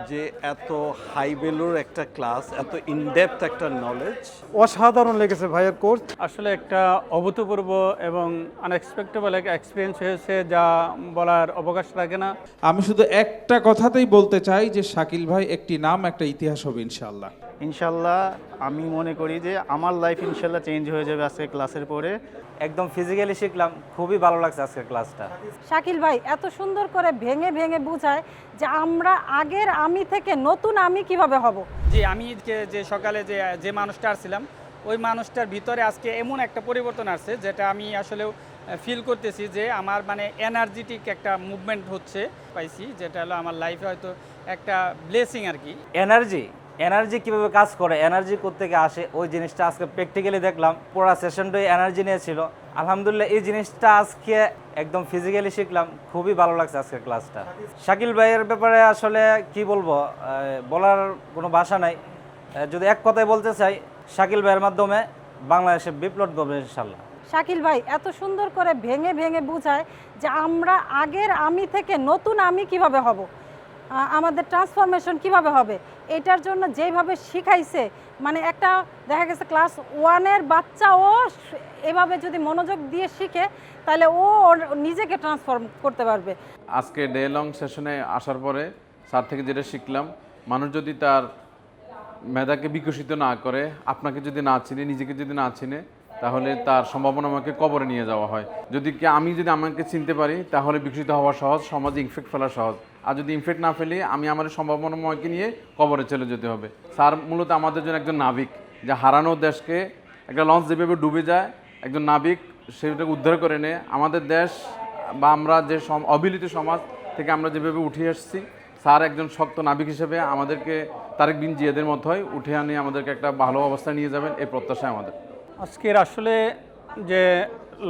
যে এত হাই ভ্যালুর একটা ক্লাস, এত ইনডেপথ একটা নলেজ। অসাধারণ লেগেছে ভাইয়ের কোর্স। আসলে একটা অভূতপূর্ব এবং আনএক্সপেক্টেবল একটা এক্সপিরিয়েন্স হয়েছে, যা বলার অবকাশ রাখে না। আমি শুধু একটা কথাতেই বলতে চাই যে শাকিল ভাই একটি নাম, একটা ইতিহাস হবে ইনশাআল্লাহ। ইনশাল্লাহ আমি মনে করি যে আমার লাইফ ইনশাল্লাহ চেঞ্জ হয়ে যাবে আজকে ক্লাসের পরে। একদম ফিজিক্যালি শিখলাম, খুবই ভালো লাগছে আজকের ক্লাসটা। শাকিল ভাই এত সুন্দর করে ভেঙে ভেঙে বোঝায় যে আমরা আগের আমি থেকে নতুন আমি কিভাবে হব। যে আমি যে সকালে যে মানুষটা আসছিলাম, ওই মানুষটার ভিতরে আজকে এমন একটা পরিবর্তন আসছে, যেটা আমি আসলে ফিল করতেছি যে আমার মানে এনার্জেটিক একটা মুভমেন্ট হচ্ছে পাইছি, যেটা হলো আমার লাইফে হয়তো একটা ব্লেসিং আর কি। এনার্জি কিভাবে কাজ করে, এনার্জি কোত্থেকে আসে, ওই জিনিসটা আজকে প্র্যাকটিক্যালি দেখলাম। পুরো সেশনটাই এনার্জি নিয়েছিল। আলহামদুলিল্লাহ এই জিনিসটা আজকে একদম ফিজিক্যালি শিখলাম, খুবই ভালো লাগছে আজকের ক্লাসটা। শাকিল ভাইয়ের ব্যাপারে আসলে কি বলবো, বলার কোনো ভাষা নাই। যদি এক কথায় বলতে চাই, শাকিল ভাইয়ের মাধ্যমে বাংলাদেশে বিপ্লব হবে ইনশাল্লাহ। শাকিল ভাই এত সুন্দর করে ভেঙে ভেঙে বোঝায় যে আমরা আগের আমি থেকে নতুন আমি কিভাবে হব, আমাদের ট্রান্সফরমেশন কিভাবে হবে, এটার জন্য যেভাবে শিখাইছে, মানে একটা দেখা গেছে ক্লাস 1-এর বাচ্চা ও এভাবে যদি মনোযোগ দিয়ে শিখে, তাহলে ও ওর নিজেকে ট্রান্সফর্ম করতে পারবে। আজকে ডে লং সেশনে আসার পরে স্যার থেকে যেটা শিখলাম, মানুষ যদি তার মেধাকে বিকশিত না করে, আপনাকে যদি না চিনে, নিজেকে যদি না চিনে, তাহলে তার সম্ভাবনা আমাকে কবরে নিয়ে যাওয়া হয়। আমি যদি আমাকে চিনতে পারি, তাহলে বিকশিত হওয়া সহজ, সমাজে ইনফেক্ট ফেলা সহজ। আর যদি ইনফেক্ট না ফেলি, আমি আমার সম্ভাবনাময়কে নিয়ে কবরে চলে যেতে হবে। স্যার মূলত আমাদের জন্য একজন নাবিক, যে হারানো দেশকে একটা লঞ্চ যেভাবে ডুবে যায়, একজন নাবিক সেটাকে উদ্ধার করে নেয়। আমাদের দেশ বা আমরা যে অবিলিত সমাজ থেকে আমরা যেভাবে উঠে এসেছি, স্যার একজন শক্ত নাবিক হিসেবে আমাদেরকে তারেক বিন জিয়াদের মতোই উঠে আনিয়ে আমাদেরকে একটা ভালো অবস্থায় নিয়ে যাবেন, এই প্রত্যাশা আমাদের। আজকের আসলে যে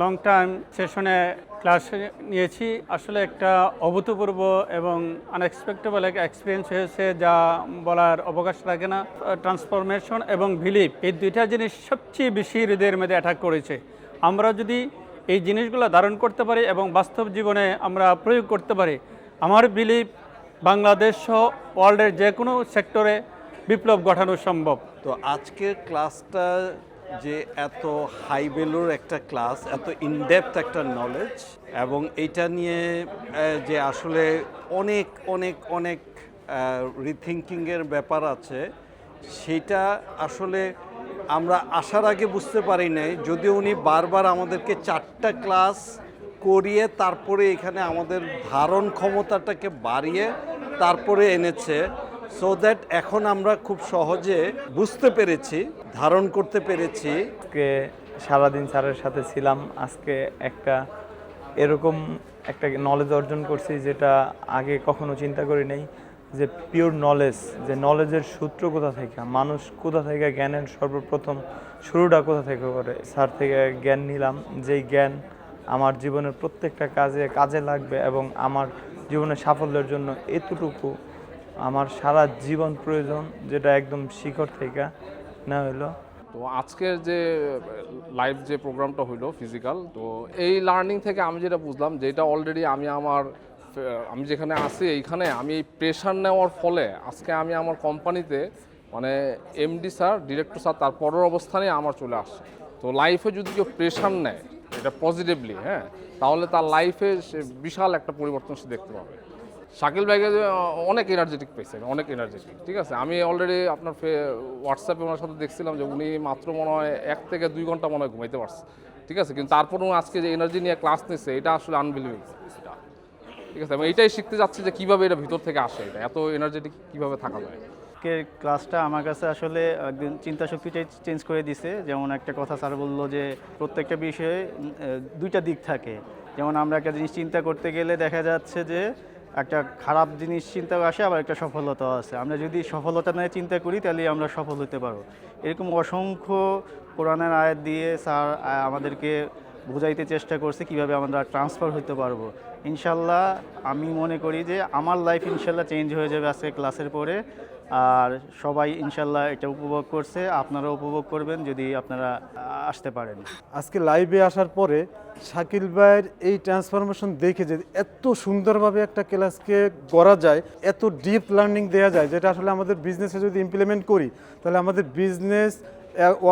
লং টাইম সেশনে ক্লাস নিয়েছি, আসলে একটা অভূতপূর্ব এবং আনএক্সপেক্টেবল একটা এক্সপিরিয়েন্স হয়েছে, যা বলার অবকাশ রাখে না। ট্রান্সফরমেশন এবং বিলিভ, এই দুইটা জিনিস সবচেয়ে বেশি হৃদয়ের মধ্যে অ্যাটাক করেছে। আমরা যদি এই জিনিসগুলো ধারণ করতে পারি এবং বাস্তব জীবনে আমরা প্রয়োগ করতে পারি, আমার বিলিভ বাংলাদেশ সহ ওয়ার্ল্ডের যে কোনো সেক্টরে বিপ্লব ঘটানো সম্ভব। তো আজকের ক্লাসটা যে এত হাই ভ্যালুর একটা ক্লাস, এত ইনডেপথ একটা নলেজ, এবং এইটা নিয়ে যে আসলে অনেক অনেক অনেক রিথিঙ্কিংয়ের ব্যাপার আছে, সেটা আসলে আমরা আসার আগে বুঝতে পারি নাই। যদিও উনি বারবার আমাদেরকে 4টা ক্লাস করিয়ে তারপরে এখানে আমাদের ধারণ ক্ষমতাটাকে বাড়িয়ে তারপরে এনেছে, সো দ্যাট এখন আমরা খুব সহজে বুঝতে পেরেছি, ধারণ করতে পেরেছি। আজকে সারাদিন স্যারের সাথে ছিলাম, আজকে এরকম একটা নলেজ অর্জন করছি যেটা আগে কখনো চিন্তা করি নাই। যে পিওর নলেজ, যে নলেজের সূত্র কোথা থেকে, মানুষ কোথা থেকে জ্ঞানের সর্বপ্রথম শুরুটা কোথা থেকে করে, স্যার থেকে জ্ঞান নিলাম। যেই জ্ঞান আমার জীবনের প্রত্যেকটা কাজে লাগবে এবং আমার জীবনের সাফল্যের জন্য এতটুকু আমার সারা জীবন প্রয়োজন, যেটা একদম শিখর থেকে না হইলো। তো আজকের যে লাইভ যে প্রোগ্রামটা হইলো ফিজিক্যাল, তো এই লার্নিং থেকে আমি যেটা বুঝলাম, যেটা অলরেডি আমি যেখানে আছি এইখানে আমি এই প্রেশার নেওয়ার ফলে আজকে আমি আমার কোম্পানিতে মানে এমডি স্যার, ডিরেক্টর স্যার, তার পরের অবস্থানে আমার চলে আসছে। তো লাইফে যদি কেউ প্রেশার নেয় এটা পজিটিভলি, হ্যাঁ, তাহলে তার লাইফে সে বিশাল একটা পরিবর্তন সে দেখতে পাবে। শাকিল ভাইকে অনেক এনার্জেটিক পেয়েছেন, অনেক এনার্জেটিক, ঠিক আছে। আমি অলরেডি আপনার হোয়াটসঅ্যাপে ওনার সাথে দেখছিলাম যে উনি মাত্র মনে হয় 1 থেকে 2 ঘন্টা মনে হয় ঘুমাইতে পারছে, ঠিক আছে। কিন্তু তারপরেও আজকে যে এনার্জি নিয়ে ক্লাস নিচ্ছে, এটা আসলে আনবিলিভেবল, ঠিক আছে। আমি এইটাই শিখতে যাচ্ছি যে কীভাবে এটা ভিতর থেকে আসে, এটা এত এনার্জেটিক কীভাবে থাকা যায়। আজকের ক্লাসটা আমার কাছে আসলে একদিন চিন্তা শক্তিটাই চেঞ্জ করে দিছে। যেমন একটা কথা স্যার বললো যে প্রত্যেকটা বিষয়ে 2টা দিক থাকে। যেমন আমরা একটা জিনিস চিন্তা করতে গেলে দেখা যাচ্ছে যে একটা খারাপ জিনিস চিন্তা আসে, আবার একটা সফলতা আছে। আমরা যদি সফলতা নিয়ে চিন্তা করি, তাহলে আমরা সফল হতে পারবো। এরকম অসংখ্য কোরআনের আয়াত দিয়ে স্যার আমাদেরকে বোঝাইতে চেষ্টা করছে কিভাবে আমরা ট্রান্সফার হতে পারবো। ইনশাল্লাহ আমি মনে করি যে আমার লাইফ ইনশাল্লাহ চেঞ্জ হয়ে যাবে আজকে ক্লাসের পরে। আর সবাই ইনশাল্লাহ এটা উপভোগ করছে, আপনারাও উপভোগ করবেন যদি আপনারা আসতে পারেন। আজকে লাইভে আসার পরে শাকিল ভাইয়ের এই ট্রান্সফরমেশন দেখে যে এত সুন্দরভাবে একটা ক্লাসকে করা যায়, এত ডিপ লার্নিং দেওয়া যায়, যেটা আসলে আমাদের বিজনেসে যদি ইমপ্লিমেন্ট করি তাহলে আমাদের বিজনেস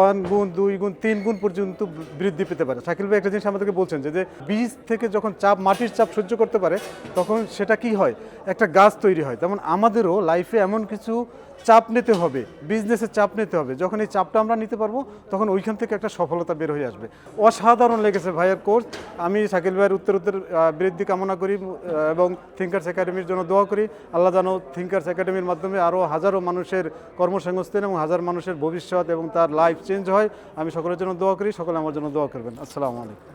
1 গুণ 2 গুণ 3 গুণ পর্যন্ত বৃদ্ধি পেতে পারে। শাকিল ভাই একটা জিনিস আমাদেরকে বলছেন যে বীজ থেকে যখন মাটির চাপ সহ্য করতে পারে তখন সেটা কি হয়, একটা গাছ তৈরি হয়। তেমন আমাদেরও লাইফে এমন কিছু চাপ নিতে হবে, বিজনেসের চাপ নিতে হবে। যখন এই চাপটা আমরা নিতে পারবো তখন ওইখান থেকে একটা সফলতা বের হয়ে আসবে। অসাধারণ লেগেছে ভাইয়ের কোর্স। আমি শাকিল ভাইয়ের উত্তর বৃদ্ধি কামনা করি এবং থিঙ্কার্স একাডেমির জন্য দোয়া করি। আল্লাহ যেন থিঙ্কার্স একাডেমির মাধ্যমে আরও হাজারো মানুষের কর্মসংস্থান এবং হাজার মানুষের ভবিষ্যৎ এবং তার লাইফ চেঞ্জ হয়। আমি সকলের জন্য দোয়া করি, সকলে আমার জন্য দোয়া করবেন। আসসালামু আলাইকুম।